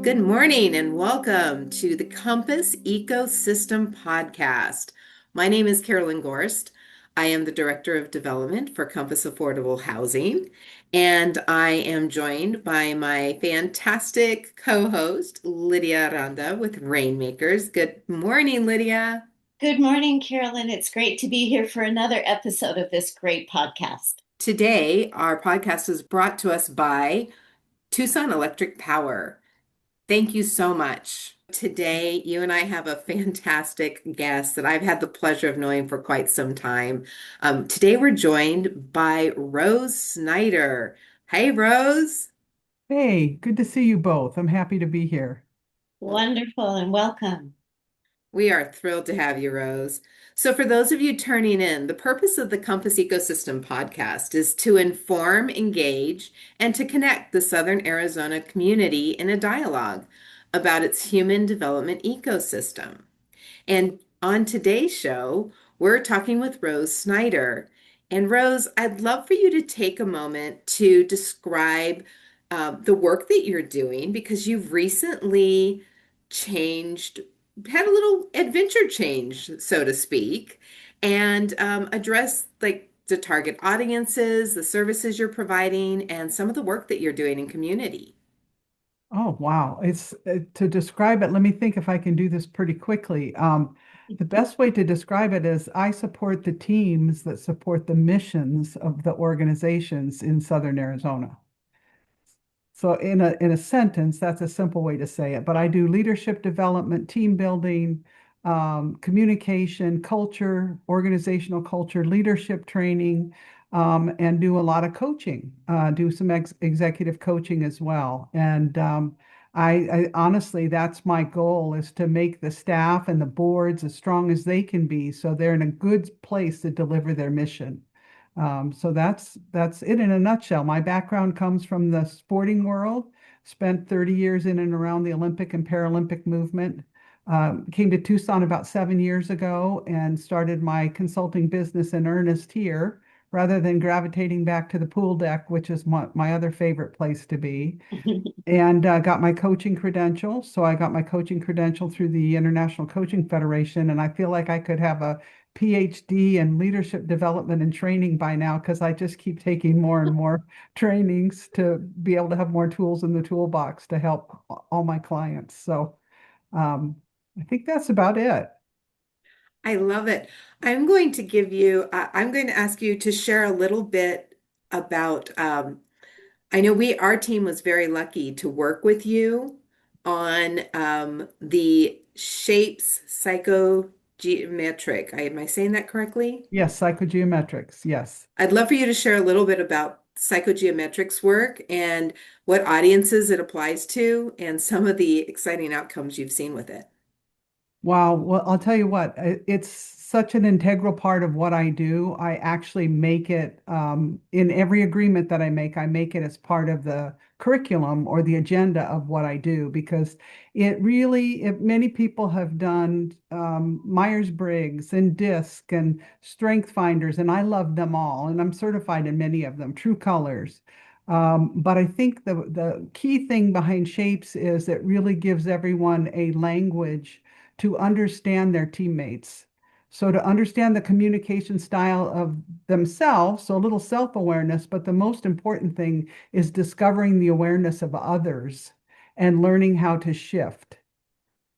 Good morning and welcome to the Compass Ecosystem Podcast. My name is Carolyn Gorst. I am the Director of Development for Compass Affordable Housing, and I am joined by my fantastic co-host, Lydia Aranda with Rainmakers. Good morning, Lydia. Good morning, Carolyn. It's great to be here for another episode of this great podcast. Today, our podcast is brought to us by Tucson Electric Power. Thank you so much. Today, you and I have a fantastic guest that I've had the pleasure of knowing for quite some time. Today, we're joined by Rose Snyder. Hey, Rose. Hey, good to see you both. I'm happy to be here. Well, Wonderful and welcome. we are thrilled to have you, Rose. So, for those of you turning in, the purpose of the Compass Ecosystem podcast is to inform, engage, and to connect the Southern Arizona community in a dialogue about its human development ecosystem. And on today's show, we're talking with Rose Snyder. And Rose, I'd love for you to take a moment to describe the work that you're doing because you've recently changed, had a little adventure change, so to speak, and address like the target audiences, the services you're providing, and some of the work that you're doing in community. Oh, wow. It's to describe it, let me think if I can do this pretty quickly. The best way to describe it is I support the teams that support the missions of the organizations in Southern Arizona. So in a sentence, that's a simple way to say it. But I do leadership development, team building, communication, culture, organizational culture, leadership training, and do a lot of coaching. Do some executive coaching as well. And I honestly, that's my goal is to make the staff and the boards as strong as they can be, so they're in a good place to deliver their mission. So that's it in a nutshell. My background comes from the sporting world. Spent 30 years in and around the Olympic and Paralympic movement. Came to Tucson about 7 years ago and started my consulting business in earnest here, rather than gravitating back to the pool deck, which is my other favorite place to be. And got my coaching credential. So I got my coaching credential through the International Coaching Federation, and I feel like I could have a PhD in leadership development and training by now because I just keep taking more and more trainings to be able to have more tools in the toolbox to help all my clients. So I think that's about it. I love it. I'm going to ask you to share a little bit about, I know our team was very lucky to work with you on the shapes psychogeometric. Am I saying that correctly? Yes, psychogeometrics. Yes. I'd love for you to share a little bit about psychogeometrics work and what audiences it applies to and some of the exciting outcomes you've seen with it. Wow. Well, I'll tell you what, it's such an integral part of what I do. I actually make it in every agreement that I make it as part of the curriculum or the agenda of what I do because many people have done Myers-Briggs and DISC and Strength Finders, and I love them all, and I'm certified in many of them, True Colors. But I think the key thing behind shapes is it really gives everyone a language to understand their teammates. So to understand the communication style of themselves, so a little self-awareness, but the most important thing is discovering the awareness of others and learning how to shift.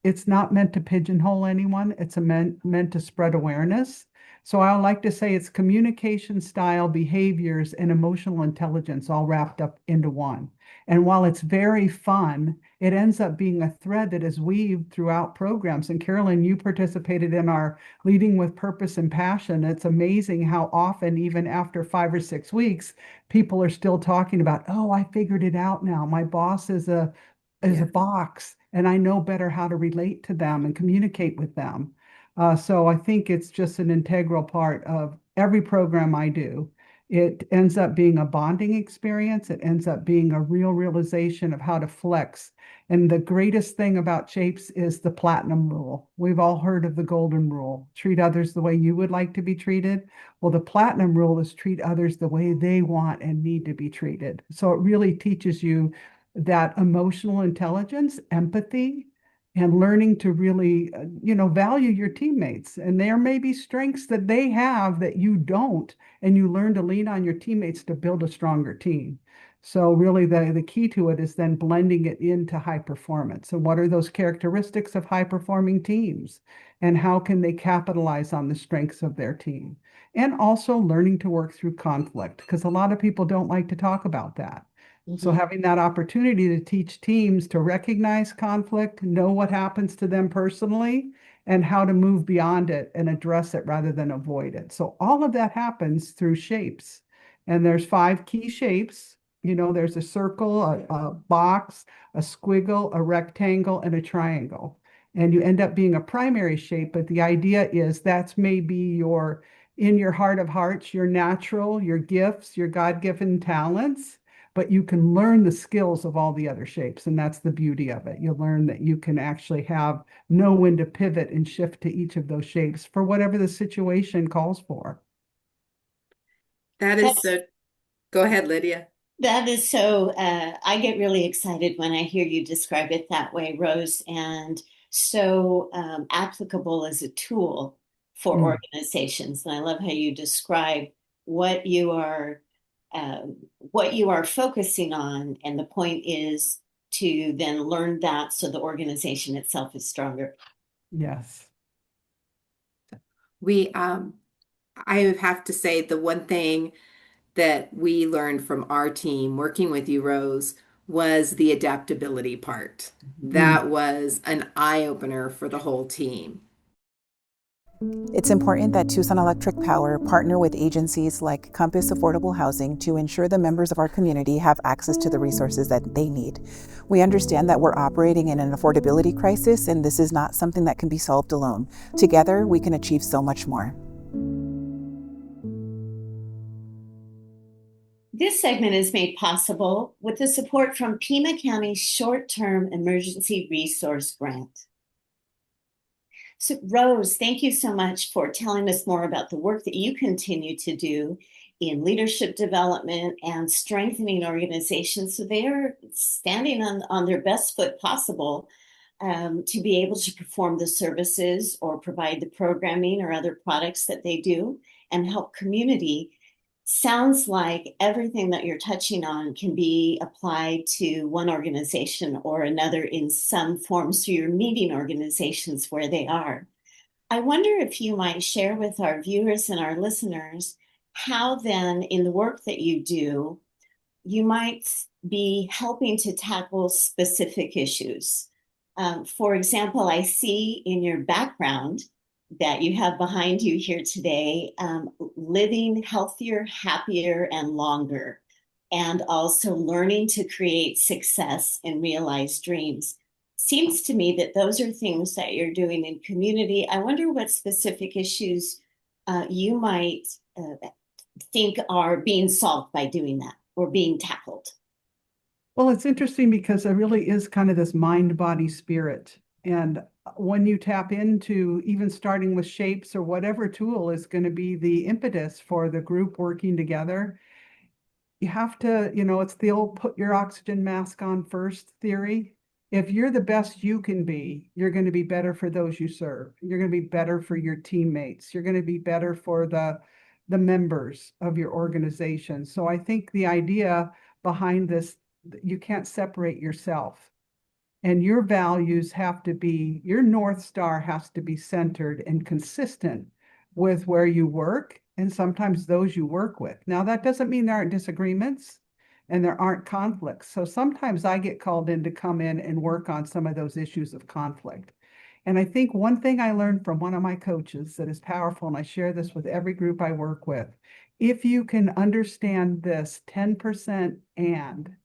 It's not meant to pigeonhole anyone. It's meant to spread awareness. So I like to say it's communication style, behaviors, and emotional intelligence all wrapped up into one. And while it's very fun, it ends up being a thread that is weaved throughout programs. And Carolyn, you participated in our Leading with Purpose and Passion. It's amazing how often, even after 5 or 6 weeks, people are still talking about, oh, I figured it out now. My boss is a Yeah. box, and I know better how to relate to them and communicate with them. So I think it's just an integral part of every program I do. It ends up being a bonding experience. It ends up being a real realization of how to flex. And the greatest thing about shapes is the platinum rule. We've all heard of the golden rule: treat others the way you would like to be treated. Well, the platinum rule is treat others the way they want and need to be treated. So it really teaches you that emotional intelligence, empathy, and learning to really, value your teammates. And there may be strengths that they have that you don't, and you learn to lean on your teammates to build a stronger team. So really the key to it is then blending it into high performance. And what are those characteristics of high performing teams? And how can they capitalize on the strengths of their team? And also learning to work through conflict, because a lot of people don't like to talk about that. So Mhm. having that opportunity to teach teams to recognize conflict, know what happens to them personally, and how to move beyond it and address it rather than avoid it. So all of that happens through shapes. And there's 5 key shapes. There's a circle, a box, a squiggle, a rectangle, and a triangle. And you end up being a primary shape, but the idea is that's maybe in your heart of hearts, your natural, your gifts, your God-given talents, but you can learn the skills of all the other shapes. And that's the beauty of it. You learn that you can actually know when to pivot and shift to each of those shapes for whatever the situation calls for. That is That's so, go ahead, Lydia. That is so, I get really excited when I hear you describe it that way, Rose, and so applicable as a tool for Mm, organizations. And I love how you describe what you are what you are focusing on, and the point is to then learn that so the organization itself is stronger. yes. We, I have to say the one thing that we learned from our team working with you, Rose, was the adaptability part. Mm. That was an eye opener for the whole team. It's important that Tucson Electric Power partner with agencies like Compass Affordable Housing to ensure the members of our community have access to the resources that they need. We understand that we're operating in an affordability crisis, and this is not something that can be solved alone. Together, we can achieve so much more. This segment is made possible with the support from Pima County's Short-Term Emergency Resource Grant. So, Rose, thank you so much for telling us more about the work that you continue to do in leadership development and strengthening organizations so they are standing on their best foot possible to be able to perform the services or provide the programming or other products that they do and help community. Sounds like everything that you're touching on can be applied to one organization or another in some form. So you're meeting organizations where they are. I wonder if you might share with our viewers and our listeners how then in the work that you do, you might be helping to tackle specific issues. For example, I see in your background that you have behind you here today, living healthier, happier, and longer, and also learning to create success and realize dreams. Seems to me that those are things that you're doing in community. I wonder what specific issues you might think are being solved by doing that or being tackled. Well, it's interesting because it really is kind of this mind, body, spirit. And when you tap into even starting with shapes or whatever tool is going to be the impetus for the group working together, you have to, it's the old put your oxygen mask on first theory. If you're the best you can be, you're going to be better for those you serve. You're going to be better for your teammates. You're going to be better for the members of your organization. So I think the idea behind this, you can't separate yourself. And your values have to be, your North Star has to be centered and consistent with where you work and sometimes those you work with. Now, that doesn't mean there aren't disagreements and there aren't conflicts. So sometimes I get called in to come in and work on some of those issues of conflict. And I think one thing I learned from one of my coaches that is powerful, and I share this with every group I work with, if you can understand this 10% and,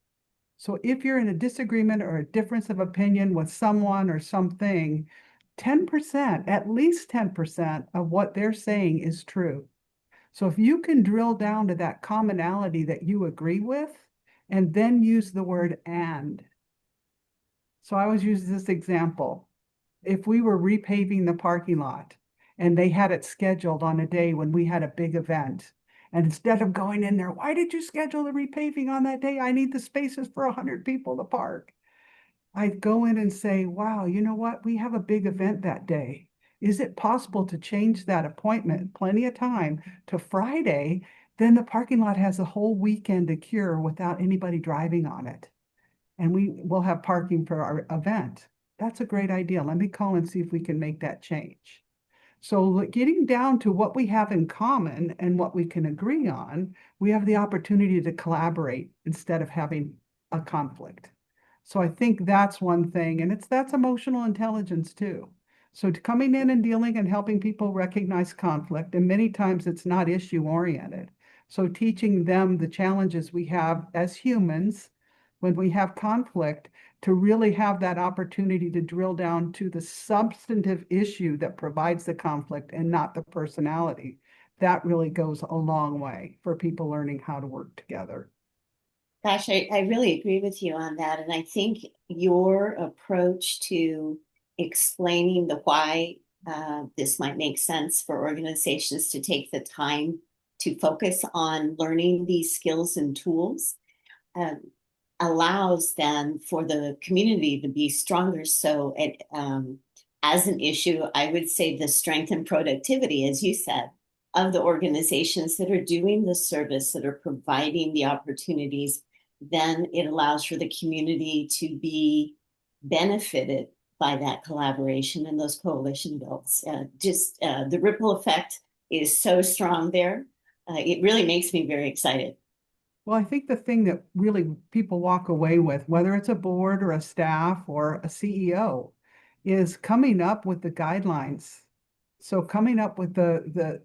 so if you're in a disagreement or a difference of opinion with someone or something, 10%, at least 10% of what they're saying is true. So if you can drill down to that commonality that you agree with, and then use the word and. So I always use this example. If we were repaving the parking lot and they had it scheduled on a day when we had a big event, And instead of going in there, why did you schedule the repaving on that day? I need the spaces for 100 people to park. I'd go in and say, wow, you know what? We have a big event that day. Is it possible to change that appointment, plenty of time, to Friday? Then the parking lot has a whole weekend to cure without anybody driving on it. And we will have parking for our event. That's a great idea. Let me call and see if we can make that change. So getting down to what we have in common and what we can agree on, we have the opportunity to collaborate instead of having a conflict. So I think that's one thing, and that's emotional intelligence too. So coming in and dealing and helping people recognize conflict, and many times it's not issue oriented. So teaching them the challenges we have as humans when we have conflict, to really have that opportunity to drill down to the substantive issue that provides the conflict and not the personality. That really goes a long way for people learning how to work together. Gosh, I really agree with you on that. And I think your approach to explaining the why this might make sense for organizations to take the time to focus on learning these skills and tools um, allows then for the community to be stronger. So as an issue, I would say the strength and productivity, as you said, of the organizations that are doing the service, that are providing the opportunities, then it allows for the community to be benefited by that collaboration and those coalition builds. The ripple effect is so strong there. It really makes me very excited. Well, I think the thing that really people walk away with, whether it's a board or a staff or a CEO, is coming up with the guidelines. So coming up with the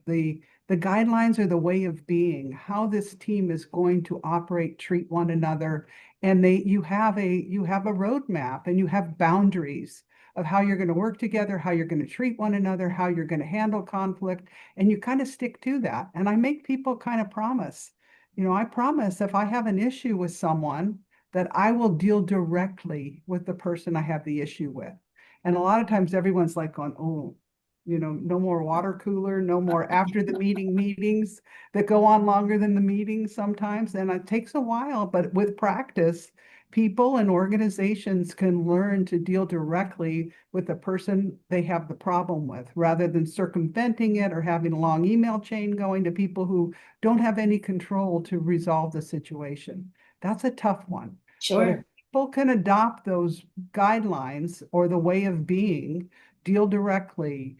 guidelines or the way of being, how this team is going to operate, treat one another, and you have a roadmap and you have boundaries of how you're going to work together, how you're going to treat one another, how you're going to handle conflict, and you kind of stick to that. And I make people kind of promise, I promise if I have an issue with someone, that I will deal directly with the person I have the issue with. And a lot of times everyone's like going, oh, no more water cooler, no more after the meetings that go on longer than the meeting sometimes. And it takes a while, but with practice, people and organizations can learn to deal directly with the person they have the problem with, rather than circumventing it or having a long email chain going to people who don't have any control to resolve the situation. That's a tough one. But if Sure. people can adopt those guidelines or the way of being, deal directly,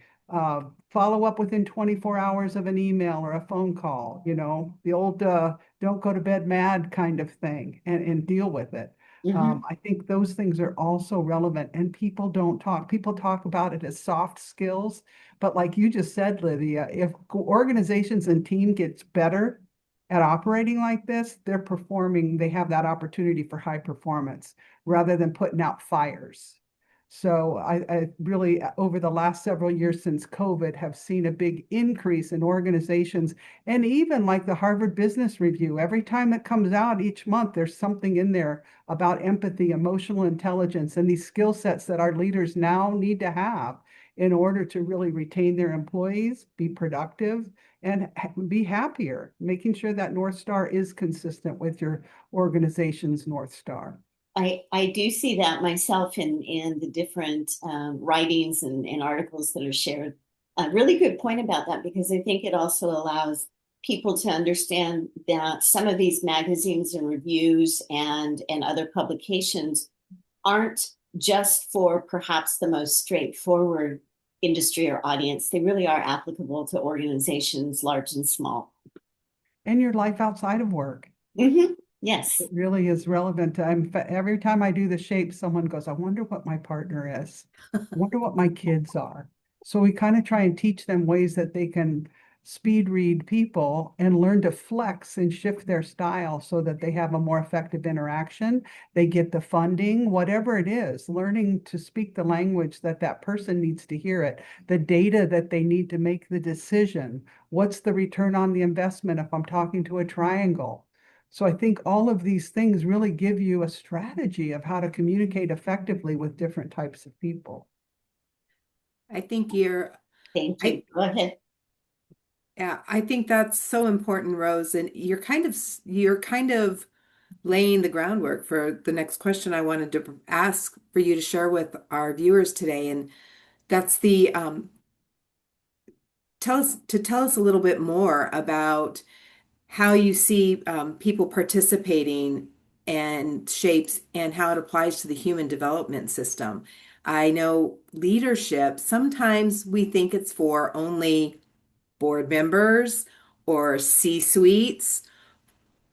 follow up within 24 hours of an email or a phone call, the old don't go to bed mad kind of thing, and deal with it. Mm-hmm. I think those things are also relevant, and people don't talk. People talk about it as soft skills, but like you just said, Lydia, if organizations and team gets better at operating like this, they have that opportunity for high performance rather than putting out fires. So I really, over the last several years since COVID, have seen a big increase in organizations, and even like the Harvard Business Review. Every time it comes out each month, there's something in there about empathy, emotional intelligence, and these skill sets that our leaders now need to have in order to really retain their employees, be productive, and be happier, making sure that North Star is consistent with your organization's North Star. I do see that myself in the different writings and articles that are shared. A really good point about that, because I think it also allows people to understand that some of these magazines and reviews and other publications aren't just for perhaps the most straightforward industry or audience. They really are applicable to organizations large and small. And your life outside of work. Mm-hmm. Yes. It really is relevant. Every time I do the shape, someone goes, I wonder what my partner is. I wonder what my kids are. So we kind of try and teach them ways that they can speed read people and learn to flex and shift their style so that they have a more effective interaction. They get the funding, whatever it is, learning to speak the language that that person needs to hear it, the data that they need to make the decision. What's the return on the investment if I'm talking to a triangle? So I think all of these things really give you a strategy of how to communicate effectively with different types of people. I think you're, Thank you. I, Go ahead. Yeah, I think that's so important, Rose, and you're kind of laying the groundwork for the next question I wanted to ask for you to share with our viewers today, and that's the tell us a little bit more about how you see people participating and shapes and how it applies to the human development system. I know leadership, sometimes we think it's for only board members or C-suites.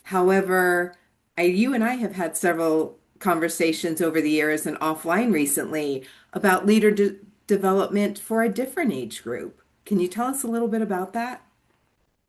However, you and I have had several conversations over the years and offline recently about development for a different age group. Can you tell us a little bit about that?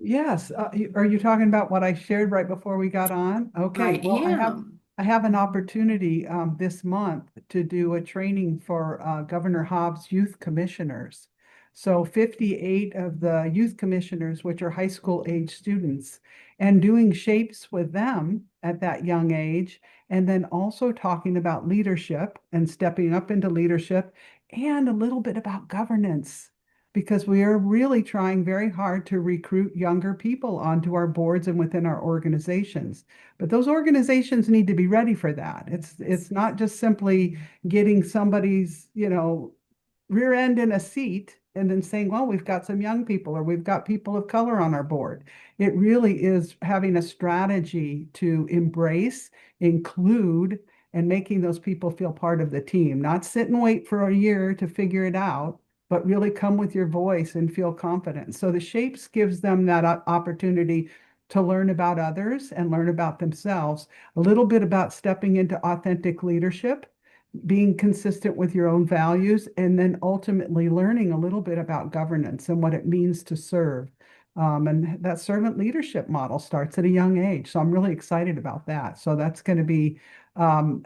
Yes. Are you talking about what I shared right before we got on? Okay. I Well, am. I have an opportunity this month to do a training for Governor Hobbs youth commissioners. So 58 of the youth commissioners, which are high school age students, and doing shapes with them at that young age, and then also talking about leadership and stepping up into leadership and a little bit about governance because we are really trying very hard to recruit younger people onto our boards and within our organizations. But those organizations need to be ready for that. It's not just simply getting somebody's, rear end in a seat and then saying, well, we've got some young people or we've got people of color on our board. It really is having a strategy to embrace, include, and making those people feel part of the team, not sit and wait for a year to figure it out, but really come with your voice and feel confident. So the shapes gives them that opportunity to learn about others and learn about themselves, a little bit about stepping into authentic leadership, being consistent with your own values, and then ultimately learning a little bit about governance and what it means to serve. And that servant leadership model starts at a young age. So I'm really excited about that. So that's going to be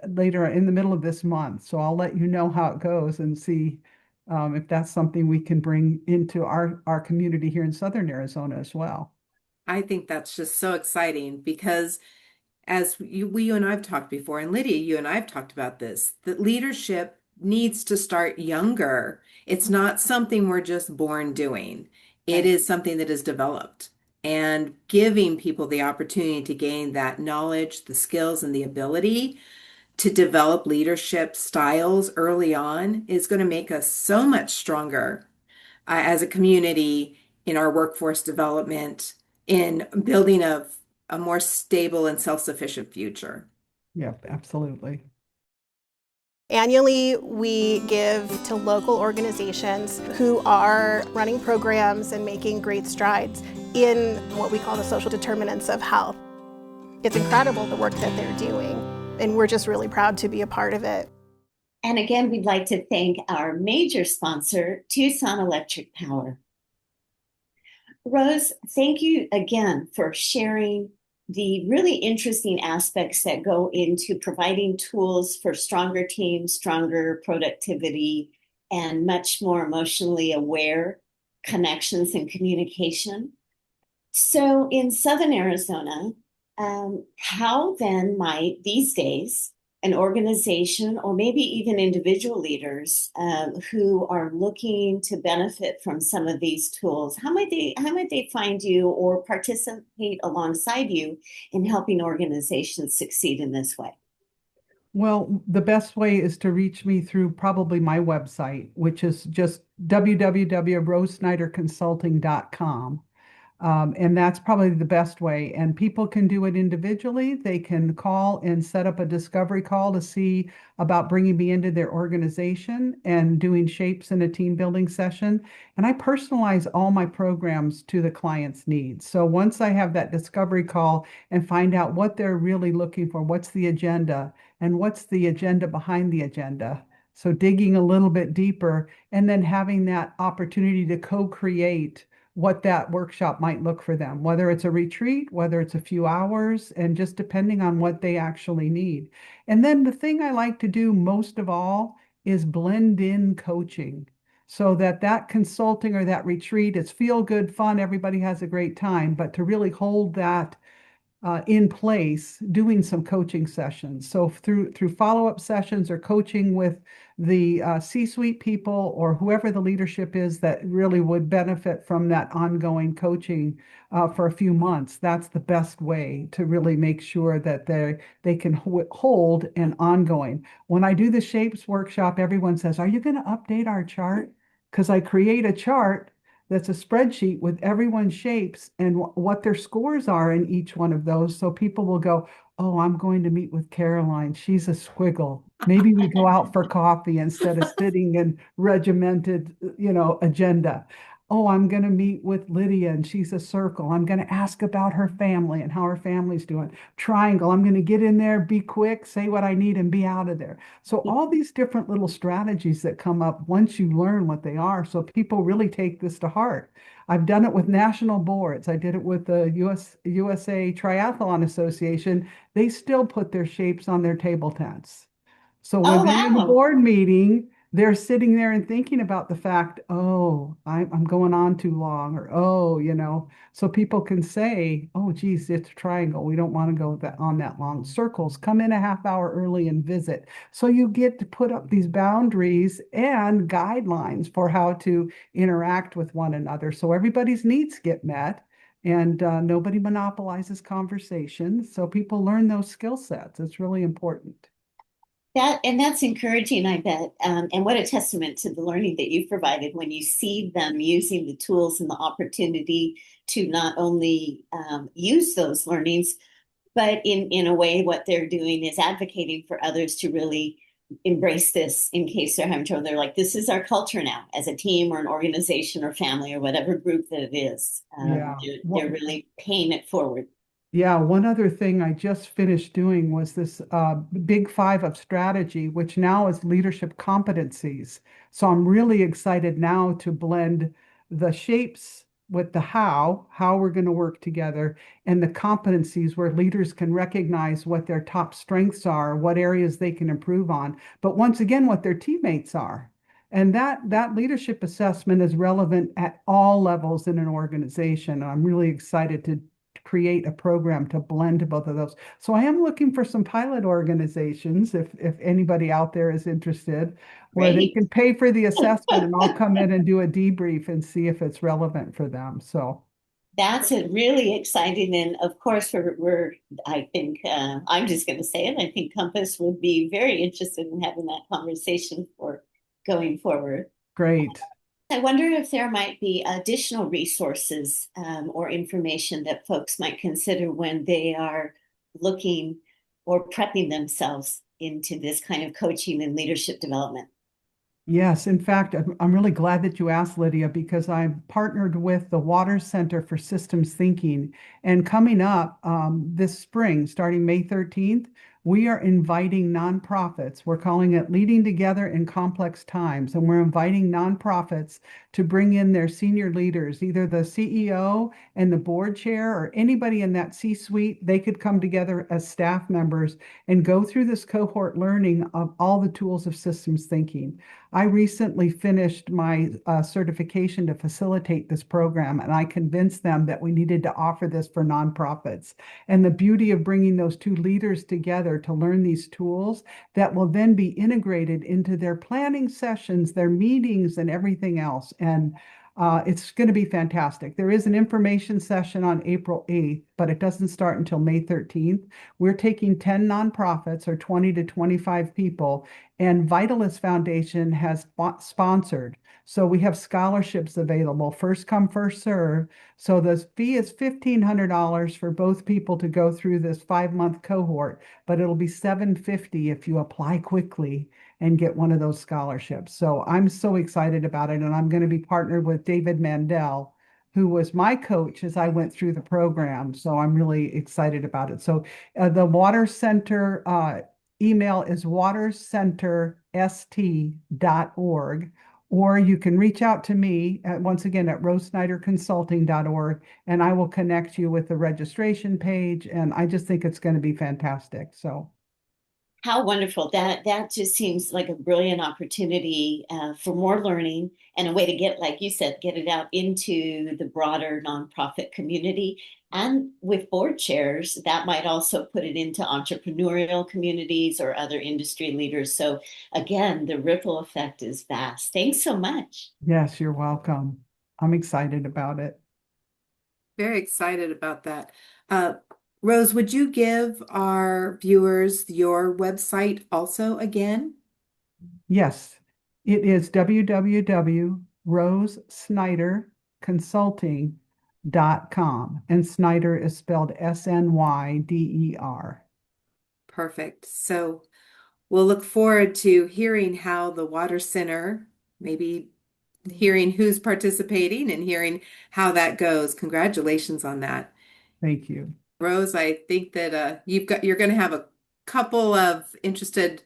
later in the middle of this month. So I'll let you know how it goes and see if that's something we can bring into our community here in Southern Arizona as well. I think that's just so exciting because you and I've talked before, and Lydia, you and I've talked about this, that leadership needs to start younger. It's not something we're just born doing. It Right. is something that is developed. And giving people the opportunity to gain that knowledge, the skills, and the ability to develop leadership styles early on is going to make us so much stronger as a community in our workforce development, in building a more stable and self-sufficient future. Yep, absolutely. Annually, we give to local organizations who are running programs and making great strides in what we call the social determinants of health. It's incredible the work that they're doing, and we're just really proud to be a part of it. And again, we'd like to thank our major sponsor, Tucson Electric Power. Rose, thank you again for sharing the really interesting aspects that go into providing tools for stronger teams, stronger productivity, and much more emotionally aware connections and communication. So, in Southern Arizona, how then might these days an organization or maybe even individual leaders who are looking to benefit from some of these tools, how might they find you or participate alongside you in helping organizations succeed in this way? Well, the best way is to reach me through probably my website, which is just www.rosesnyderconsulting.com. And that's probably the best way. And people can do it individually. They can call and set up a discovery call to see about bringing me into their organization and doing shapes in a team building session. And I personalize all my programs to the client's needs. So once I have that discovery call and find out what they're really looking for, what's the agenda, and what's the agenda behind the agenda. So digging a little bit deeper and then having that opportunity to co-create what that workshop might look for them, whether it's a retreat, whether it's a few hours, and just depending on what they actually need. And then the thing I like to do most of all is blend in coaching so that that consulting or that retreat is feel good, fun, everybody has a great time, but to really hold that in place doing some coaching sessions. So through follow-up sessions or coaching with the C-suite people or whoever the leadership is that really would benefit from that ongoing coaching for a few months, that's the best way to really make sure that they can hold an ongoing. When I do the shapes workshop, everyone says, "Are you going to update our chart?" Because I create a chart that's a spreadsheet with everyone's shapes and what their scores are in each one of those. So people will go, "Oh, I'm going to meet with Caroline. She's a squiggle. Maybe we go out for coffee instead of sitting in regimented, agenda. Oh, I'm going to meet with Lydia and she's a circle. I'm going to ask about her family and how her family's doing. Triangle. I'm going to get in there, be quick, say what I need and be out of there." So all these different little strategies that come up once you learn what they are. So people really take this to heart. I've done it with national boards. I did it with the USA Triathlon Association. They still put their shapes on their table tents. So when Oh, they're in a wow. board meeting, they're sitting there and thinking about the fact, "Oh, I'm going on too long," or so people can say, "Oh, geez, it's a triangle. We don't want to go on that long. Circles, come in a half hour early and visit." So you get to put up these boundaries and guidelines for how to interact with one another. So everybody's needs get met and nobody monopolizes conversation. So people learn those skill sets. It's really important. That's encouraging, I bet. And what a testament to the learning that you've provided when you see them using the tools and the opportunity to not only use those learnings, but in a way, what they're doing is advocating for others to really embrace this in case they're having trouble. They're like, this is our culture now as a team or an organization or family or whatever group that it is. Yeah. They're really paying it forward. Yeah, one other thing I just finished doing was this big five of strategy, which now is leadership competencies. So I'm really excited now to blend the shapes with the how we're going to work together, and the competencies where leaders can recognize what their top strengths are, what areas they can improve on, but once again, what their teammates are. And that leadership assessment is relevant at all levels in an organization. I'm really excited to create a program to blend both of those. So I am looking for some pilot organizations, if anybody out there is interested, where they Great. can pay for the assessment and I'll come in and do a debrief and see if it's relevant for them. So That's a really exciting, and of course, I think I'm just going to say it. I think Compass would be very interested in having that conversation for going forward. great. I wonder if there might be additional resources or information that folks might consider when they are looking or prepping themselves into this kind of coaching and leadership development. Yes, in fact, I'm really glad that you asked, Lydia, because I'm partnered with the Water Center for Systems Thinking. And coming up this spring, starting May 13th, we are inviting nonprofits. We're calling it Leading Together in Complex Times. And we're inviting nonprofits to bring in their senior leaders, either the CEO and the board chair or anybody in that C-suite. They could come together as staff members and go through this cohort learning of all the tools of systems thinking. I recently finished my certification to facilitate this program, and I convinced them that we needed to offer this for nonprofits. And the beauty of bringing those two leaders together to learn these tools that will then be integrated into their planning sessions, their meetings, and everything else. And it's going to be fantastic. There is an information session on April 8th, but it doesn't start until May 13th. We're taking 10 nonprofits or 20 to 25 people, and Vitalis Foundation has sponsored. So we have scholarships available, first come, first serve. So the fee is $1,500 for both people to go through this 5-month cohort, but it'll be $750 if you apply quickly and get one of those scholarships. So I'm so excited about it. And I'm going to be partnered with David Mandel, who was my coach as I went through the program. So I'm really excited about it. So the Water Center email is watercenterst.org, or you can reach out to me once again at rosesnyderconsulting.org, and I will connect you with the registration page. And I just think it's going to be fantastic. So How wonderful. That just seems like a brilliant opportunity for more learning and a way to get, like you said, get it out into the broader nonprofit community. And with board chairs, that might also put it into entrepreneurial communities or other industry leaders. So again, the ripple effect is vast. Thanks so much. Yes, you're welcome. I'm excited about it. Very excited about that. Uh, Rose, would you give our viewers your website also again? Yes, it is www.rosesnyderconsulting.com. And Snyder is spelled Snyder. Perfect. So we'll look forward to hearing how the Water Center, maybe hearing who's participating and hearing how that goes. Congratulations on that. Thank you. Rose, I think that you're going to have a couple of interested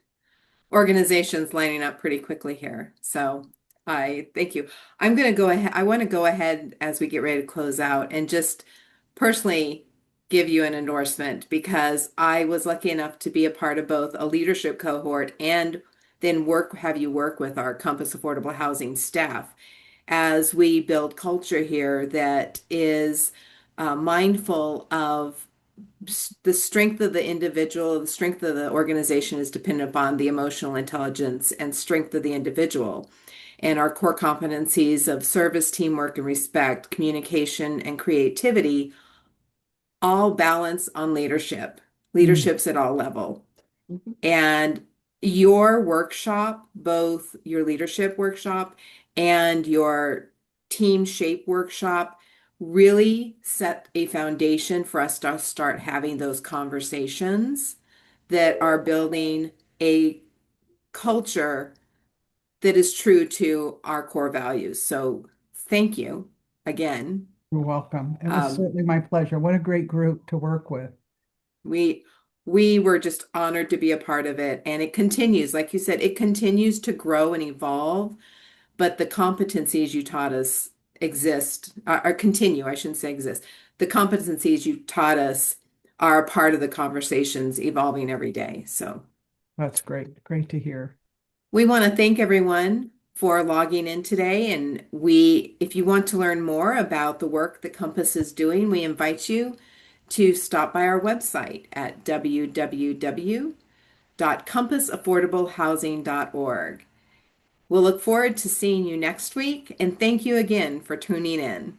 organizations lining up pretty quickly here. So I thank you. I'm going to go ahead. I want to go ahead as we get ready to close out and just personally give you an endorsement because I was lucky enough to be a part of both a leadership cohort and then have you work with our Compass Affordable Housing staff as we build culture here that is mindful of the strength of the individual, the strength of the organization is dependent upon the emotional intelligence and strength of the individual. And our core competencies of service, teamwork, and respect, communication, and creativity all balance on leadership. Mm, Leadership's at all level. Mhm. And your workshop, both your leadership workshop and your team shape workshop, really set a foundation for us to start having those conversations that are building a culture that is true to our core values. So thank you again. you're welcome. It was Um, certainly my pleasure. What a great group to work with. We we were just honored to be a part of it, and it continues, like you said, it continues to grow and evolve, but the competencies you taught us exist, or continue, I shouldn't say exist. The competencies you taught us are a part of the conversations evolving every day. So That's great. Great to hear. we want to thank everyone for logging in today, and if you want to learn more about the work that Compass is doing, we invite you to stop by our website at www.compassaffordablehousing.org. We'll look forward to seeing you next week, and thank you again for tuning in.